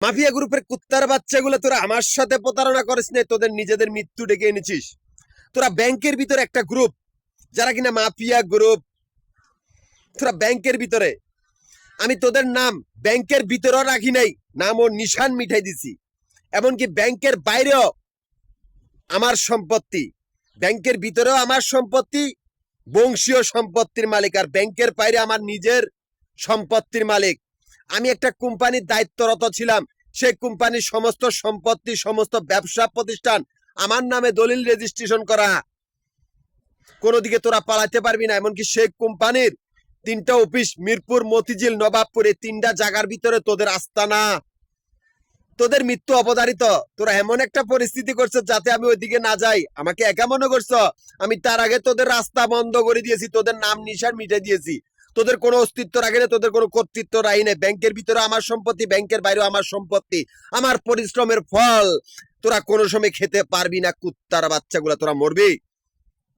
Mafia গ্রুপের কুত্তার বাচ্চাগুলো তোরা আমার সাথে প্রতারণা করিস না, তোদের নিজেদের মৃত্যু ডেকে এনেছিস। তোরা ব্যাংকের ভিতরে একটা গ্রুপ, যারা কিনা মাফিয়া গ্রুপ, তোরা ব্যাংকের ভিতরে, আমি তোদের নাম ব্যাংকের ভিতরেও রাখি নাই, নাম ও নিশান মিঠাই দিছি। এমনকি ব্যাংকের বাইরেও আমার সম্পত্তি, ব্যাংকের ভিতরেও আমার সম্পত্তি, বংশীয় সম্পত্তির মালিক, আর ব্যাংকের বাইরে আমার নিজের সম্পত্তির মালিক। আমি একটা কোম্পানির দায়িত্বরত ছিলাম, সেই কোম্পানির সমস্ত সম্পত্তি, সমস্ত ব্যবসা প্রতিষ্ঠান আমার নামে দলিল রেজিস্ট্রেশন করা। কোনো দিকে তোরা পালাতে পারবি না। এমনকি সেই কোম্পানির 3টা অফিস, মিরপুর, মতিঝিল, নবাবপুরে, 3টা জায়গার ভিতরে তোদের আস্তানা। তোদের মৃত্যু অবধারিত। তোরা এমন একটা পরিস্থিতি করছো যাতে আমি ওইদিকে না যাই। আমাকে একা মনে করছো? আমি তার আগে তোদের রাস্তা বন্ধ করে দিয়েছি, তোদের নাম নিশান মিটে দিয়েছি। তোদের কোনো অস্তিত্ব রাখে না, তোদের কোনো কর্তৃত্ব রাখি না। ব্যাংকের ভিতরে আমার সম্পত্তি, ব্যাংকের বাইরেও আমার সম্পত্তি, আমার পরিশ্রমের ফল তোরা কোনো সময় খেতে পারবি না। কুত্তার বাচ্চাগুলা, তোরা মরবি।